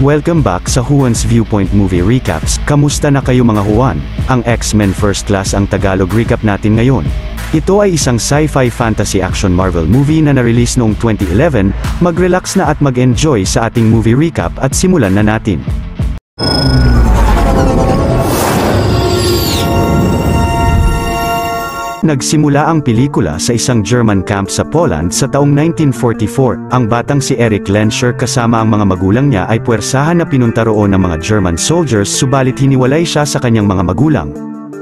Welcome back sa Juan's Viewpoint Movie Recaps. Kamusta na kayo mga Juan? Ang X-Men First Class ang Tagalog recap natin ngayon. Ito ay isang sci-fi fantasy action Marvel movie na na-release noong 2011. Mag-relax na at mag-enjoy sa ating movie recap at simulan na natin. Nagsimula ang pelikula sa isang German camp sa Poland sa taong 1944. Ang batang si Eric Lenscher kasama ang mga magulang niya ay puwersahan na pinunta roon ng mga German soldiers, subalit hiniwalay siya sa kanyang mga magulang.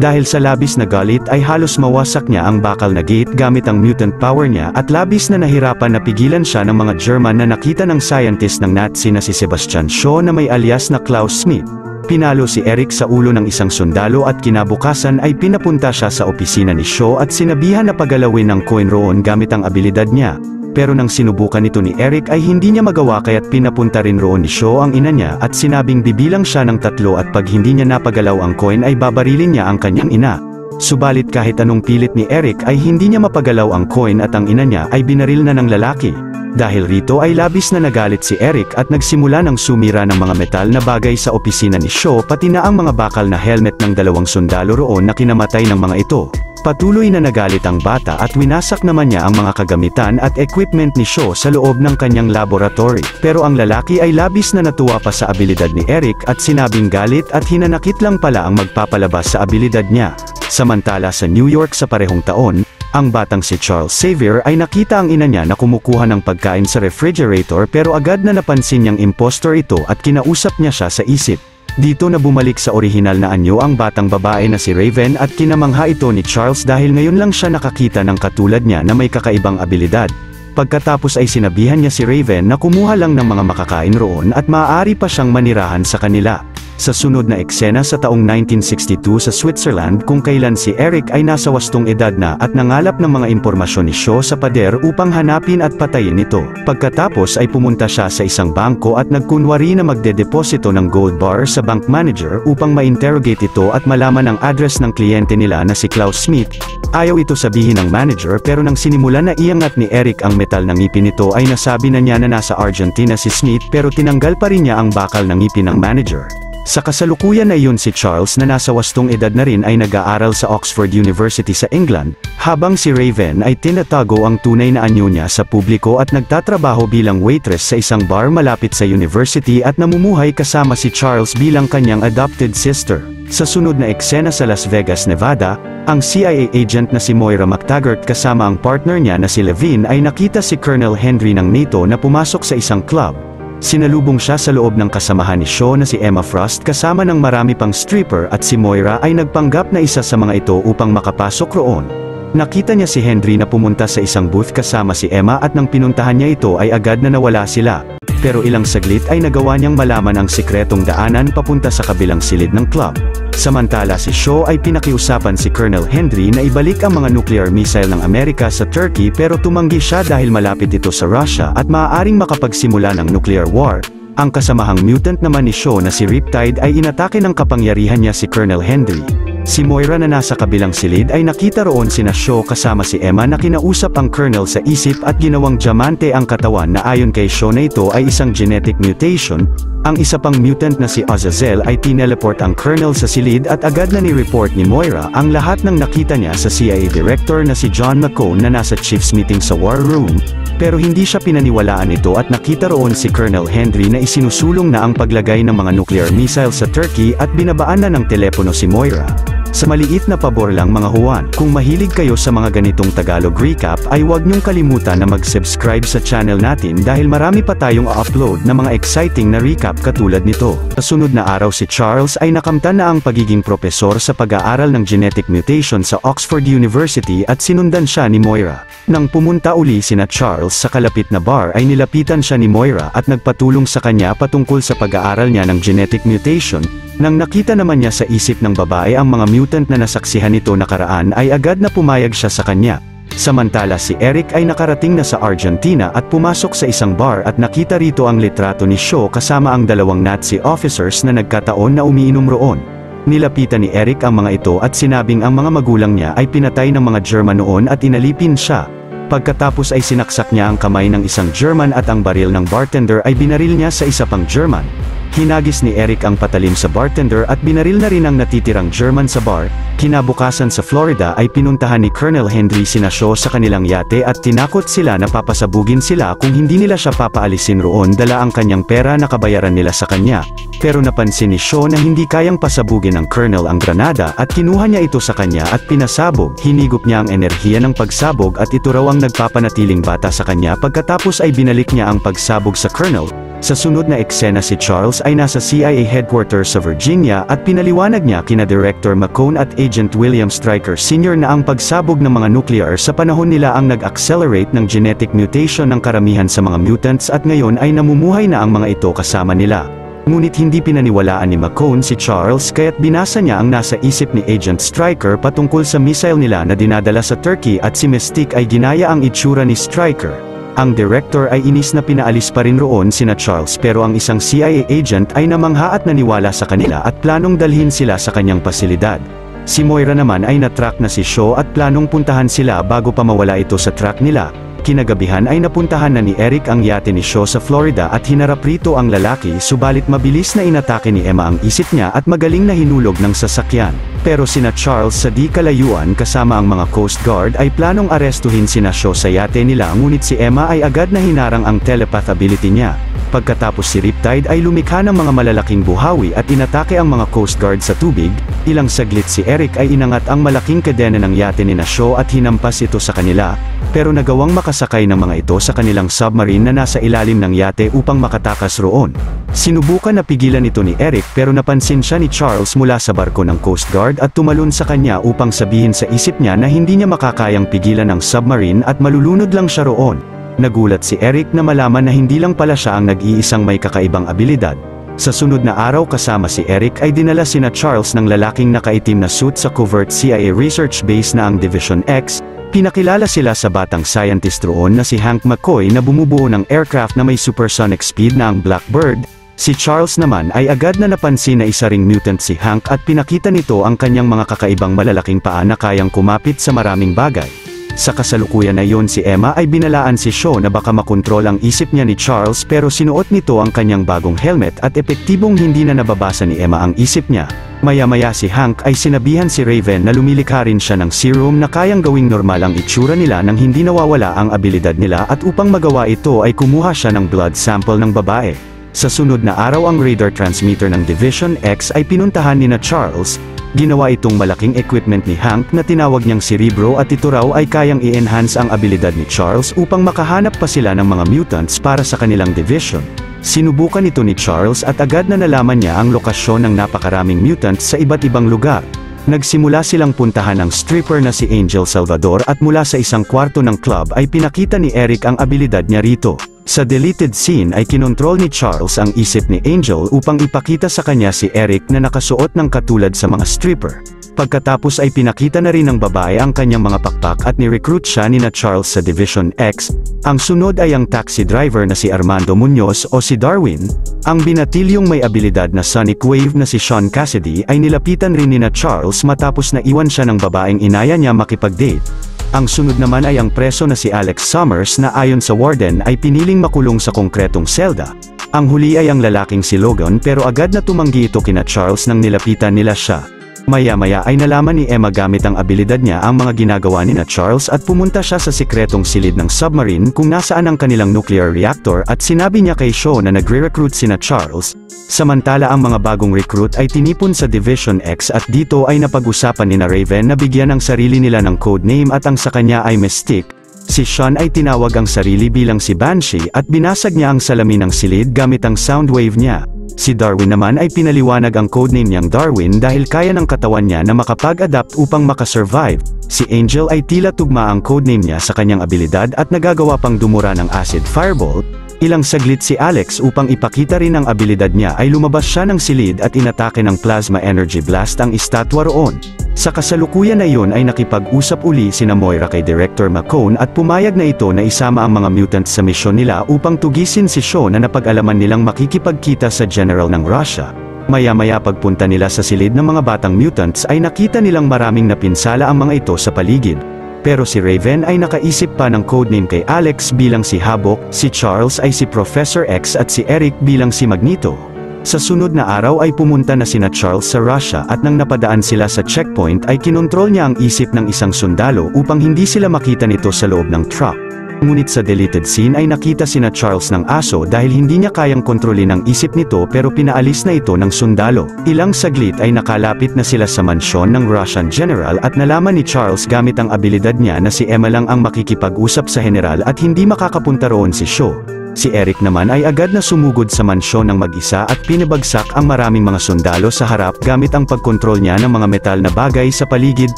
Dahil sa labis na galit ay halos mawasak niya ang bakal na gate gamit ang mutant power niya at labis na nahirapan na pigilan siya ng mga German na nakita ng scientist ng Nazi na si Sebastian Shaw na may alias na Klaus Schmidt. Pinalo si Eric sa ulo ng isang sundalo at kinabukasan ay pinapunta siya sa opisina ni Shaw at sinabihan na pagalawin ang coin roon gamit ang abilidad niya. Pero nang sinubukan ito ni Eric ay hindi niya magawa kaya't pinapunta rin roon ni Shaw ang ina niya at sinabing bibilang siya ng 3 at pag hindi niya napagalaw ang coin ay babarilin niya ang kanyang ina. Subalit kahit anong pilit ni Eric ay hindi niya mapagalaw ang coin at ang ina niya ay binaril na ng lalaki. Dahil rito ay labis na nagalit si Eric at nagsimula ng sumira ng mga metal na bagay sa opisina ni Shaw pati na ang mga bakal na helmet ng 2 sundalo roon na kinamatay ng mga ito. Patuloy na nagalit ang bata at winasak naman niya ang mga kagamitan at equipment ni Shaw sa loob ng kanyang laboratory. Pero ang lalaki ay labis na natuwa pa sa abilidad ni Eric at sinabing galit at hinanakit lang pala ang magpapalabas sa abilidad niya. Samantala sa New York sa parehong taon, ang batang si Charles Xavier ay nakita ang ina niya na kumukuha ng pagkain sa refrigerator pero agad na napansin niyang impostor ito at kinausap niya siya sa isip. Dito na bumalik sa orihinal na anyo ang batang babae na si Raven at kinamangha ito ni Charles dahil ngayon lang siya nakakita ng katulad niya na may kakaibang abilidad. Pagkatapos ay sinabihan niya si Raven na kumuha lang ng mga makakain roon at maaari pa siyang manirahan sa kanila. Sa sunod na eksena sa taong 1962 sa Switzerland kung kailan si Eric ay nasa wastong edad na at nangalap ng mga impormasyon ni Shaw sa pader upang hanapin at patayin ito. Pagkatapos ay pumunta siya sa isang bangko at nagkunwari na magdedeposito ng gold bar sa bank manager upang ma-interrogate ito at malaman ang address ng kliyente nila na si Klaus Schmidt. Ayaw ito sabihin ng manager pero nang sinimula na iangat ni Eric ang metal ng ngipin nito ay nasabi na niya na nasa Argentina si Schmidt pero tinanggal pa rin niya ang bakal ng ngipin ng manager. Sa kasalukuyan na iyon si Charles na nasa wastong edad na rin ay nag-aaral sa Oxford University sa England, habang si Raven ay tinatago ang tunay na anyo niya sa publiko at nagtatrabaho bilang waitress sa isang bar malapit sa university at namumuhay kasama si Charles bilang kanyang adopted sister. Sa sunod na eksena sa Las Vegas, Nevada, ang CIA agent na si Moira McTaggart kasama ang partner niya na si Levine ay nakita si Colonel Henry ng NATO na pumasok sa isang club. Sinalubong siya sa loob ng kasamahan ni Shaw na si Emma Frost kasama ng marami pang stripper at si Moira ay nagpanggap na isa sa mga ito upang makapasok roon. Nakita niya si Henry na pumunta sa isang booth kasama si Emma at nang pinuntahan niya ito ay agad na nawala sila. Pero ilang saglit ay nagawa niyang malaman ang sikretong daanan papunta sa kabilang silid ng club. Samantala si Shaw ay pinakiusapan si Colonel Henry na ibalik ang mga nuclear missile ng Amerika sa Turkey pero tumanggi siya dahil malapit ito sa Russia at maaaring makapagsimula ng nuclear war. Ang kasamahang mutant naman ni Shaw na si Riptide ay inatake ng kapangyarihan niya si Colonel Henry. Si Moira na nasa kabilang silid ay nakita roon sina Shaw kasama si Emma na kinausap ang Colonel sa isip at ginawang diamante ang katawan na ayon kay Shaw na ito ay isang genetic mutation. Ang isa pang mutant na si Azazel ay tineleport ang Colonel sa silid at agad na ni-report ni Moira ang lahat ng nakita niya sa CIA Director na si John McCone na nasa Chiefs meeting sa War Room. Pero hindi siya pinaniwalaan ito at nakita roon si Colonel Henry na isinusulong na ang paglagay ng mga nuclear missile sa Turkey at binabaan na ng telepono si Moira. Sa maliit na pabor lang mga Juan, kung mahilig kayo sa mga ganitong Tagalog recap ay huwag niyong kalimutan na mag-subscribe sa channel natin dahil marami pa tayong upload na mga exciting na recap katulad nito. Sa sunod na araw si Charles ay nakamtan na ang pagiging propesor sa pag-aaral ng genetic mutation sa Oxford University at sinundan siya ni Moira. Nang pumunta uli sina Charles sa kalapit na bar ay nilapitan siya ni Moira at nagpatulong sa kanya patungkol sa pag-aaral niya ng genetic mutation. Nang nakita naman niya sa isip ng babae ang mga mutant na nasaksihan nito nakaraan ay agad na pumayag siya sa kanya. Samantala si Eric ay nakarating na sa Argentina at pumasok sa isang bar at nakita rito ang litrato ni Shaw kasama ang 2 Nazi officers na nagkataon na umiinom roon. Nilapitan ni Eric ang mga ito at sinabing ang mga magulang niya ay pinatay ng mga German noon at inalipin siya. Pagkatapos ay sinaksak niya ang kamay ng isang German at ang baril ng bartender ay binaril niya sa isa pang German. Hinagis ni Eric ang patalim sa bartender at binaril na rin ang natitirang German sa bar. Kinabukasan sa Florida ay pinuntahan ni Colonel Henry sina Shaw sa kanilang yate at tinakot sila na papasabugin sila kung hindi nila siya papaalisin roon dala ang kanyang pera na kabayaran nila sa kanya. Pero napansin ni Shaw na hindi kayang pasabugin ng Colonel ang granada at kinuha niya ito sa kanya at pinasabog. Hinigop niya ang enerhiya ng pagsabog at ito raw ang nagpapanatiling bata sa kanya. Pagkatapos ay binalik niya ang pagsabog sa Colonel. Sa sunod na eksena si Charles ay nasa CIA headquarters sa Virginia at pinaliwanag niya kina Director McCone at Agent William Stryker Sr. na ang pagsabog ng mga nuclear sa panahon nila ang nag-accelerate ng genetic mutation ng karamihan sa mga mutants at ngayon ay namumuhay na ang mga ito kasama nila. Ngunit hindi pinaniwalaan ni McCone si Charles kaya't binasa niya ang nasa isip ni Agent Stryker patungkol sa missile nila na dinadala sa Turkey at si Mystique ay ginaya ang itsura ni Stryker. Ang director ay inis na pinaalis pa rin roon sina Charles pero ang isang CIA agent ay namangha at naniwala sa kanila at planong dalhin sila sa kanyang pasilidad. Si Moira naman ay natrack na si Shaw at planong puntahan sila bago pa mawala ito sa track nila. Kinagabihan ay napuntahan na ni Eric ang yate ni Shaw sa Florida at hinarap rito ang lalaki subalit mabilis na inatake ni Emma ang isip niya at magaling na hinulog ng sasakyan. Pero sina Charles sa di kalayuan kasama ang mga Coast Guard ay planong arestuhin sina Shaw sa yate nila ngunit si Emma ay agad na hinarang ang telepath ability niya. Pagkatapos si Riptide ay lumikha ng mga malalaking buhawi at inatake ang mga Coast Guard sa tubig. Ilang saglit si Eric ay inangat ang malaking kadena ng yate ni Shaw at hinampas ito sa kanila, pero nagawang makasakay ng mga ito sa kanilang submarine na nasa ilalim ng yate upang makatakas roon. Sinubukan na pigilan ito ni Eric pero napansin siya ni Charles mula sa barko ng Coast Guard at tumalon sa kanya upang sabihin sa isip niya na hindi niya makakayang pigilan ang submarine at malulunod lang siya roon. Nagulat si Eric na malaman na hindi lang pala siya ang nag-iisang may kakaibang abilidad. Sa sunod na araw kasama si Eric ay dinala sina Charles ng lalaking nakaitim na suit sa covert CIA research base na ang Division X. Pinakilala sila sa batang scientist roon na si Hank McCoy na bumubuo ng aircraft na may supersonic speed na ang Blackbird. Si Charles naman ay agad na napansin na isa ring mutant si Hank at pinakita nito ang kanyang mga kakaibang malalaking paa na kayang kumapit sa maraming bagay. Sa kasalukuyan na iyon si Emma ay binalaan si Shaw na baka makontrol ang isip niya ni Charles pero sinuot nito ang kanyang bagong helmet at epektibong hindi na nababasa ni Emma ang isip niya. Maya-maya si Hank ay sinabihan si Raven na lumilikha rin siya ng serum na kayang gawing normal ang itsura nila nang hindi nawawala ang abilidad nila at upang magawa ito ay kumuha siya ng blood sample ng babae. Sa sunod na araw ang radar transmitter ng Division X ay pinuntahan ni Charles. Ginawa itong malaking equipment ni Hank na tinawag niyang Cerebro at ito raw ay kayang i-enhance ang abilidad ni Charles upang makahanap pa sila ng mga mutants para sa kanilang division. Sinubukan ito ni Charles at agad na nalaman niya ang lokasyon ng napakaraming mutants sa iba't ibang lugar. Nagsimula silang puntahan ang stripper na si Angel Salvador at mula sa isang kwarto ng club ay pinakita ni Eric ang abilidad niya rito. Sa deleted scene ay kinontrol ni Charles ang isip ni Angel upang ipakita sa kanya si Eric na nakasuot ng katulad sa mga stripper. Pagkatapos ay pinakita na rin ng babae ang kanyang mga pakpak at ni-recruit siya ni Charles sa Division X. Ang sunod ay ang taxi driver na si Armando Muñoz o si Darwin. Ang binatilyong may abilidad na sonic wave na si Sean Cassidy ay nilapitan rin ni Charles matapos na iwan siya ng babaeng inaya niya makipag-date. Ang sunod naman ay ang preso na si Alex Summers na ayon sa warden ay piniling makulong sa konkretong selda. Ang huli ay ang lalaking si Logan pero agad na tumanggi ito kina Charles nang nilapitan nila siya. Maya-maya ay nalaman ni Emma gamit ang abilidad niya ang mga ginagawa ni Charles at pumunta siya sa sikretong silid ng submarine kung nasaan ang kanilang nuclear reactor at sinabi niya kay Shaw na nagre-recruit sina Charles. Samantala ang mga bagong recruit ay tinipon sa Division X at dito ay napag-usapan ni Raven na bigyan ang sarili nila ng codename at ang sa kanya ay Mystique. Si Sean ay tinawag ang sarili bilang si Banshee at binasag niya ang salamin ng silid gamit ang soundwave niya. Si Darwin naman ay pinaliwanag ang codename niyang Darwin dahil kaya ng katawan niya na makapag-adapt upang makasurvive. Si Angel ay tila tugma ang codename niya sa kanyang abilidad at nagagawa pang dumura ng acid fireball. Ilang saglit si Alex upang ipakita rin ang abilidad niya ay lumabas siya ng silid at inatake ng plasma energy blast ang estatwa roon. Sa kasalukuyan na iyon ay nakipag-usap uli sina Moira kay Director McCone at pumayag na ito na isama ang mga mutants sa misyon nila upang tugisin si Shaw na napag-alaman nilang makikipagkita sa general ng Russia. Maya-maya pagpunta nila sa silid ng mga batang mutants ay nakita nilang maraming napinsala ang mga ito sa paligid. Pero si Raven ay nakaisip pa ng codename kay Alex bilang si Havoc, si Charles ay si Professor X at si Eric bilang si Magneto. Sa sunod na araw ay pumunta na sina Charles sa Russia at nang napadaan sila sa checkpoint ay kinontrol niya ang isip ng isang sundalo upang hindi sila makita nito sa loob ng truck. Ngunit sa deleted scene ay nakita sina Charles ng aso dahil hindi niya kayang kontrolin ang isip nito pero pinaalis na ito ng sundalo. Ilang saglit ay nakalapit na sila sa mansyon ng Russian general at nalaman ni Charles gamit ang abilidad niya na si Emma lang ang makikipag-usap sa general at hindi makakapunta roon si Shaw. Si Eric naman ay agad na sumugod sa mansyon ng mag-isa at pinabagsak ang maraming mga sundalo sa harap gamit ang pagkontrol niya ng mga metal na bagay sa paligid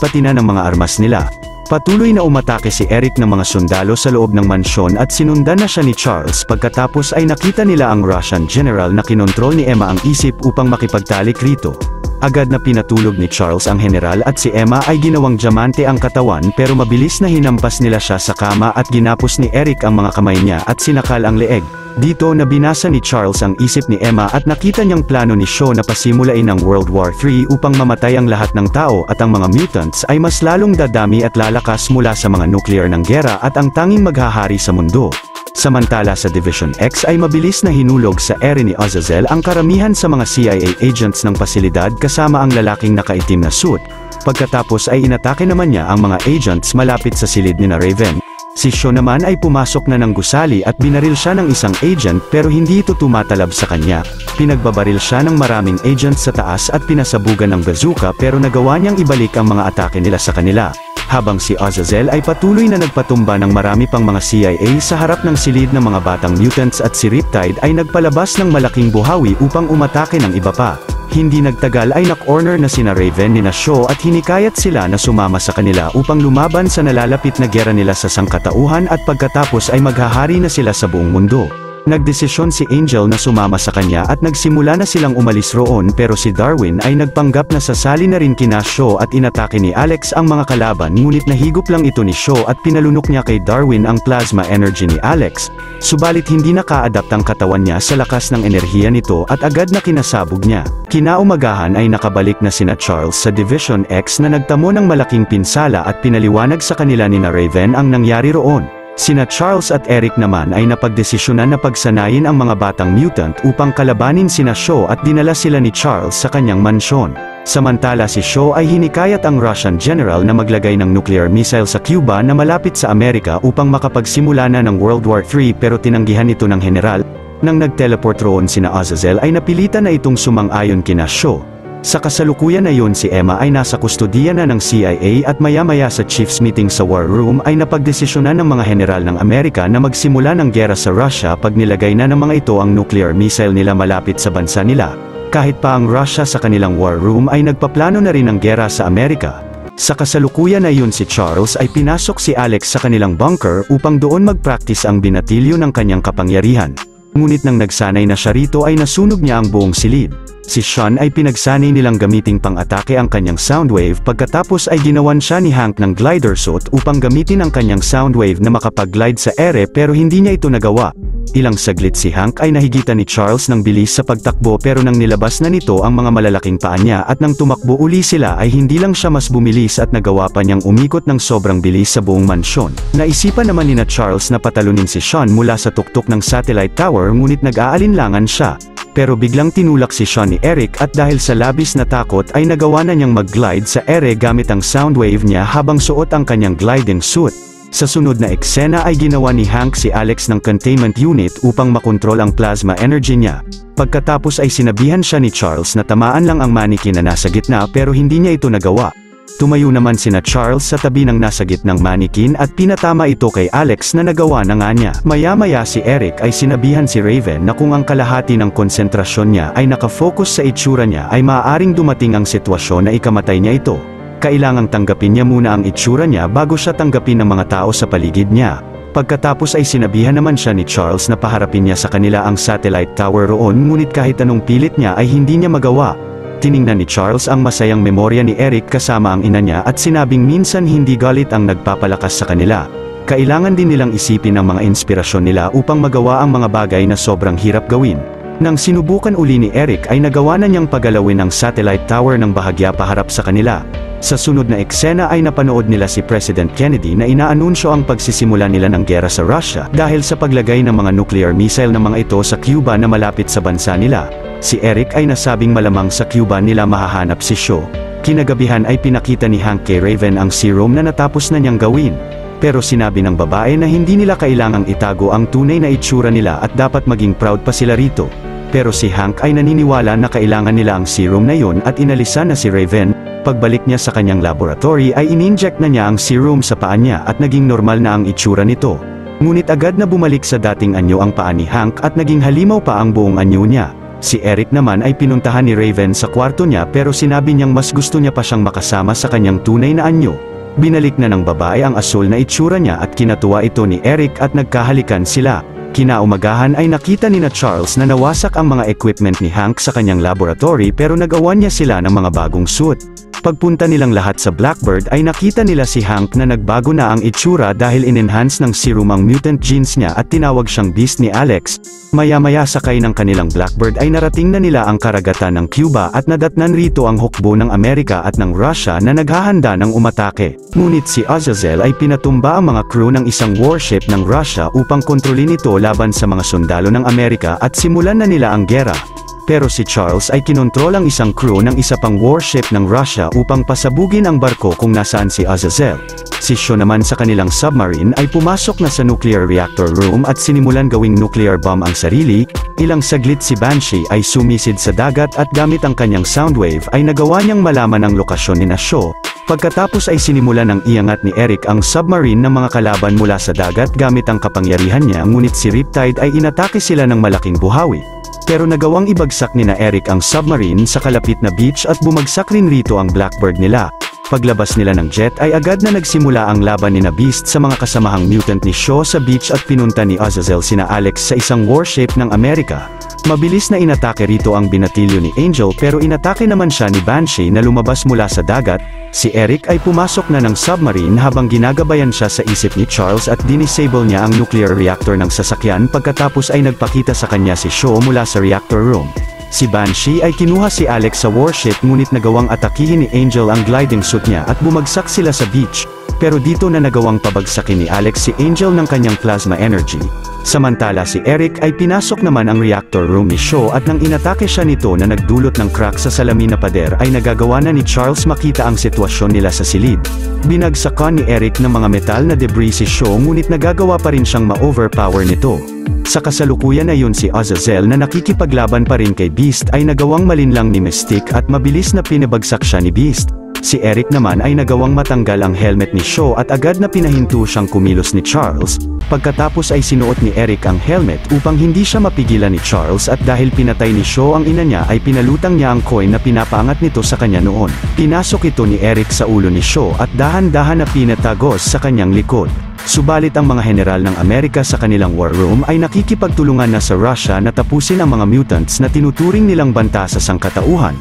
pati na ng mga armas nila. Patuloy na umatake si Eric ng mga sundalo sa loob ng mansyon at sinundan na siya ni Charles pagkatapos ay nakita nila ang Russian general na kinontrol ni Emma ang isip upang makipagtalik rito. Agad na pinatulog ni Charles ang general at si Emma ay ginawang diamante ang katawan pero mabilis na hinampas nila siya sa kama at ginapos ni Eric ang mga kamay niya at sinakal ang leeg. Dito na binasa ni Charles ang isip ni Emma at nakita niyang plano ni Shaw na pasimulain ang World War III upang mamatay ang lahat ng tao at ang mga mutants ay mas lalong dadami at lalakas mula sa mga nuclear ng gera at ang tanging maghahari sa mundo. Samantala sa Division X ay mabilis na hinulog sa ere ni Azazel ang karamihan sa mga CIA agents ng pasilidad kasama ang lalaking nakaitim na suit. Pagkatapos ay inatake naman niya ang mga agents malapit sa silid ni Raven. Si Shaw naman ay pumasok na ng gusali at binaril siya ng isang agent pero hindi ito tumatalab sa kanya. Pinagbabaril siya ng maraming agents sa taas at pinasabugan ng bazooka pero nagawa niyang ibalik ang mga atake nila sa kanila. Habang si Azazel ay patuloy na nagpatumba ng marami pang mga CIA sa harap ng silid ng mga batang mutants at si Riptide ay nagpalabas ng malaking buhawi upang umatake ng iba pa. Hindi nagtagal ay na-corner na sina Raven ni Shaw at hinikayat sila na sumama sa kanila upang lumaban sa nalalapit na gera nila sa sangkatauhan at pagkatapos ay maghahari na sila sa buong mundo. Nagdesisyon si Angel na sumama sa kanya at nagsimula na silang umalis roon pero si Darwin ay nagpanggap na sasali na rin kina Shaw at inatake ni Alex ang mga kalaban ngunit nahigop lang ito ni Shaw at pinalunok niya kay Darwin ang plasma energy ni Alex. Subalit hindi naka-adapt ang katawan niya sa lakas ng enerhiya nito at agad na kinasabog niya. Kinaumagahan ay nakabalik na sina Charles sa Division X na nagtamo ng malaking pinsala at pinaliwanag sa kanila ni Raven ang nangyari roon. Sina Charles at Eric naman ay napagdesisyonan na pagsanayin ang mga batang mutant upang kalabanin sina Shaw at dinala sila ni Charles sa kanyang mansyon. Samantala si Shaw ay hinikayat ang Russian general na maglagay ng nuclear missile sa Cuba na malapit sa Amerika upang makapagsimula na ng World War III pero tinanggihan ito ng general. Nang nag-teleport roon sina Azazel ay napilitan na itong sumang-ayon kina Shaw. Sa kasalukuyan na yun si Emma ay nasa kustodiya na ng CIA at maya-maya sa Chiefs meeting sa War Room ay napagdesisyonan ng mga general ng Amerika na magsimula ng gera sa Russia pag nilagay na ng mga ito ang nuclear missile nila malapit sa bansa nila. Kahit pa ang Russia sa kanilang War Room ay nagpaplano na rin ng gera sa Amerika. Sa kasalukuyan na yun si Charles ay pinasok si Alex sa kanilang bunker upang doon mag-practice ang binatilyo ng kanyang kapangyarihan. Ngunit nang nagsanay na siya rito ay nasunog niya ang buong silid. Si Sean ay pinagsanay nilang gamiting pang-atake ang kanyang soundwave pagkatapos ay ginawan siya ni Hank ng glider suit upang gamitin ang kanyang soundwave na makapag-glide sa ere pero hindi niya ito nagawa. Ilang saglit si Hank ay nahigitan ni Charles ng bilis sa pagtakbo pero nang nilabas na nito ang mga malalaking paa niya at nang tumakbo uli sila ay hindi lang siya mas bumilis at nagawa pa niyang umikot ng sobrang bilis sa buong mansyon. Naisipan naman ni Charles na patalunin si Sean mula sa tuktok ng satellite tower ngunit nag-aalinlangan siya. Pero biglang tinulak si Sean ni Eric at dahil sa labis na takot ay nagawa na niyang mag-glide sa ere gamit ang soundwave niya habang suot ang kanyang gliding suit. Sa sunod na eksena ay ginawa ni Hank si Alex ng containment unit upang makontrol ang plasma energy niya. Pagkatapos ay sinabihan siya ni Charles na tamaan lang ang manikin na nasa gitna pero hindi niya ito nagawa. Tumayo naman sina Charles sa tabi ng nasa gitnang manikin at pinatama ito kay Alex na nagawa na nga niya. Maya-maya si Eric ay sinabihan si Raven na kung ang kalahati ng konsentrasyon niya ay nakafocus sa itsura niya ay maaaring dumating ang sitwasyon na ikamatay niya ito. Kailangang tanggapin niya muna ang itsura niya bago siya tanggapin ng mga tao sa paligid niya. Pagkatapos ay sinabihan naman siya ni Charles na paharapin niya sa kanila ang satellite tower roon ngunit kahit anong pilit niya ay hindi niya magawa. Tiningnan ni Charles ang masayang memorya ni Eric kasama ang ina niya at sinabing minsan hindi galit ang nagpapalakas sa kanila. Kailangan din nilang isipin ang mga inspirasyon nila upang magawa ang mga bagay na sobrang hirap gawin. Nang sinubukan uli ni Eric ay nagawa na niyang pagalawin ang satellite tower ng bahagya paharap sa kanila. Sa sunod na eksena ay napanood nila si President Kennedy na inaanunsyo ang pagsisimula nila ng gera sa Russia dahil sa paglagay ng mga nuclear missile ng mga ito sa Cuba na malapit sa bansa nila. Si Eric ay nasabing malamang sa Cuba nila mahahanap si Shaw. Kinagabihan ay pinakita ni Hank kay Raven ang serum na natapos na niyang gawin. Pero sinabi ng babae na hindi nila kailangang itago ang tunay na itsura nila at dapat maging proud pa sila rito. Pero si Hank ay naniniwala na kailangan nila ang serum na yon at inalisan na si Raven. Pagbalik niya sa kanyang laboratory ay ininject na niya ang serum sa paa niya at naging normal na ang itsura nito. Ngunit agad na bumalik sa dating anyo ang paa ni Hank at naging halimaw pa ang buong anyo niya. Si Eric naman ay pinuntahan ni Raven sa kwarto niya pero sinabi niyang mas gusto niya pa siyang makasama sa kanyang tunay na anyo. Binalik na ng babae ang asul na itsura niya at kinatuwa ito ni Eric at nagkahalikan sila. Kinaumagahan ay nakita ni Charles na nawasak ang mga equipment ni Hank sa kanyang laboratory pero nagawan niya sila ng mga bagong suit. Pagpunta nilang lahat sa Blackbird ay nakita nila si Hank na nagbago na ang itsura dahil in-enhance ng serum ang mutant genes niya at tinawag siyang Beast ni Alex. Maya-maya sakay ng kanilang Blackbird ay narating na nila ang karagatan ng Cuba at nadatnan rito ang hukbo ng Amerika at ng Russia na naghahanda ng umatake. Ngunit si Azazel ay pinatumba ang mga crew ng isang warship ng Russia upang kontrolin ito laban sa mga sundalo ng Amerika at simulan na nila ang gera. Pero si Charles ay kinontrol ang isang crew ng isa pang warship ng Russia upang pasabugin ang barko kung nasaan si Azazel. Si Shaw naman sa kanilang submarine ay pumasok na sa nuclear reactor room at sinimulan gawing nuclear bomb ang sarili. Ilang saglit si Banshee ay sumisid sa dagat at gamit ang kanyang soundwave ay nagawa niyang malaman ang lokasyon ni Shaw. Pagkatapos ay sinimulan ng iangat ni Eric ang submarine ng mga kalaban mula sa dagat gamit ang kapangyarihan niya, ngunit si Riptide ay inatake sila ng malaking buhawi. Pero nagawang ibagsak ni Eric ang submarine sa kalapit na beach at bumagsak rin rito ang Blackbird nila. Paglabas nila ng jet ay agad na nagsimula ang laban ni Beast sa mga kasamahang mutant ni Shaw sa beach at pinunta ni Azazel sina Alex sa isang warship ng Amerika. Mabilis na inatake rito ang binatilyo ni Angel pero inatake naman siya ni Banshee na lumabas mula sa dagat. Si Eric ay pumasok na ng submarine habang ginagabayan siya sa isip ni Charles at dinisable niya ang nuclear reactor ng sasakyan pagkatapos ay nagpakita sa kanya si Shaw mula sa reactor room. Si Banshee ay kinuha si Alex sa warship ngunit nagawang atakihin ni Angel ang gliding suit niya at bumagsak sila sa beach. Pero dito na nagawang pabagsakin ni Alex si Angel ng kanyang plasma energy. Samantala si Eric ay pinasok naman ang reactor room ni Shaw at nang inatake siya nito na nagdulot ng crack sa salamin na pader ay nagagawa na ni Charles makita ang sitwasyon nila sa silid. Binagsakan ni Eric ng mga metal na debris si Shaw ngunit nagagawa pa rin siyang ma-overpower nito. Sa kasalukuyan na yun si Azazel na nakikipaglaban pa rin kay Beast ay nagawang malinlang ni Mystique at mabilis na pinabagsak siya ni Beast. Si Eric naman ay nagawang matanggal ang helmet ni Shaw at agad na pinahinto siyang kumilos ni Charles. Pagkatapos ay sinuot ni Eric ang helmet upang hindi siya mapigilan ni Charles at dahil pinatay ni Shaw ang ina niya ay pinalutang niya ang coin na pinapaangat nito sa kanya noon. Pinasok ito ni Eric sa ulo ni Shaw at dahan-dahan na pinatagos sa kanyang likod. Subalit ang mga general ng Amerika sa kanilang war room ay nakikipagtulungan na sa Russia na tapusin ang mga mutants na tinuturing nilang banta sa sangkatauhan.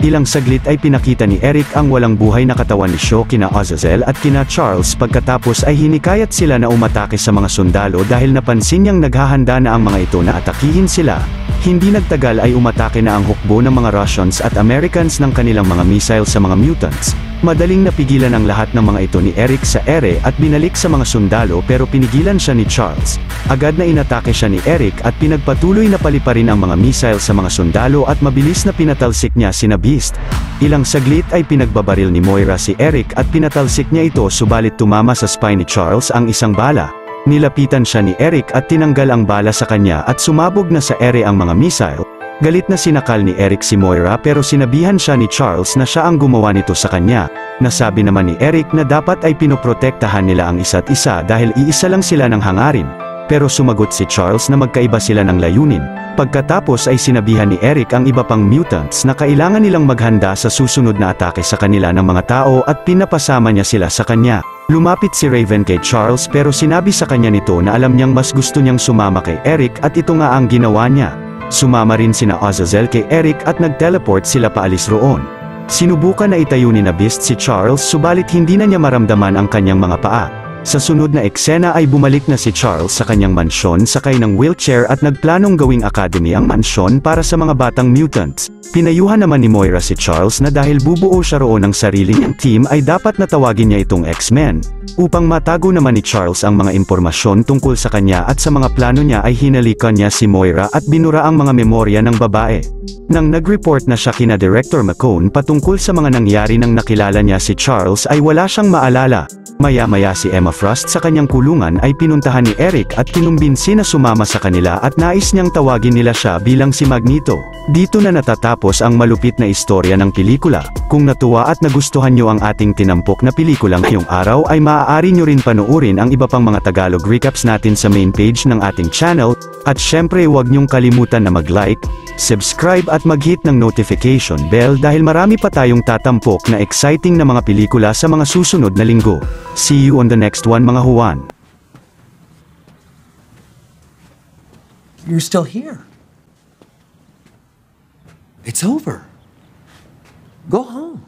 Ilang saglit ay pinakita ni Eric ang walang buhay na katawan ni Shaw kina Azazel at kina Charles pagkatapos ay hinikayat sila na umatake sa mga sundalo dahil napansin niyang naghahanda na ang mga ito na atakihin sila. Hindi nagtagal ay umatake na ang hukbo ng mga Russians at Americans ng kanilang mga missile sa mga mutants. Madaling napigilan ang lahat ng mga ito ni Eric sa ere at binalik sa mga sundalo pero pinigilan siya ni Charles. Agad na inatake siya ni Eric at pinagpatuloy na paliparin ang mga missile sa mga sundalo at mabilis na pinatalsik niya sina Beast. Ilang saglit ay pinagbabaril ni Moira si Eric at pinatalsik niya ito subalit tumama sa spine ni Charles ang isang bala. Nilapitan siya ni Eric at tinanggal ang bala sa kanya at sumabog na sa ere ang mga missile. Galit na sinakal ni Eric si Moira pero sinabihan siya ni Charles na siya ang gumawa nito sa kanya. Nasabi naman ni Eric na dapat ay pinoprotektahan nila ang isa't isa dahil iisa lang sila ng hangarin. Pero sumagot si Charles na magkaiba sila ng layunin. Pagkatapos ay sinabihan ni Eric ang iba pang mutants na kailangan nilang maghanda sa susunod na atake sa kanila ng mga tao at pinapasama niya sila sa kanya. Lumapit si Raven kay Charles pero sinabi sa kanya nito na alam niyang mas gusto niyang sumama kay Eric at ito nga ang ginawa niya. Sumama rin sina Azazel kay Eric at nag-teleport sila paalis roon. Sinubukan na itayo ni Beast si Charles subalit hindi na niya maramdaman ang kanyang mga paa. Sa sunod na eksena ay bumalik na si Charles sa kanyang mansyon sakay ng wheelchair at nagplanong gawing academy ang mansyon para sa mga batang mutants. Pinayuhan naman ni Moira si Charles na dahil bubuo siya roon ng sarili niyang team ay dapat na tawagin niya itong X-Men. Upang matago naman ni Charles ang mga impormasyon tungkol sa kanya at sa mga plano niya ay hinalikan niya si Moira at binura ang mga memorya ng babae. Nang nag-report na siya kina Director McCone patungkol sa mga nangyari nang nakilala niya si Charles ay wala siyang maalala. Maya-maya si Emma Frost sa kanyang kulungan ay pinuntahan ni Eric at kinumbinsi na sumama sa kanila at nais niyang tawagin nila siya bilang si Magneto. Dito na natatapos ang malupit na istorya ng pelikula. Kung natuwa at nagustuhan niyo ang ating tinampok na pelikulang ngayong araw ay maaari niyo rin panoorin ang iba pang mga Tagalog recaps natin sa main page ng ating channel. At syempre huwag niyong kalimutan na mag-like, subscribe at mag-hit ng notification bell dahil marami pa tayong tatampok na exciting na mga pelikula sa mga susunod na linggo. See you on the next one mga Juan. You're still here. It's over. Go home.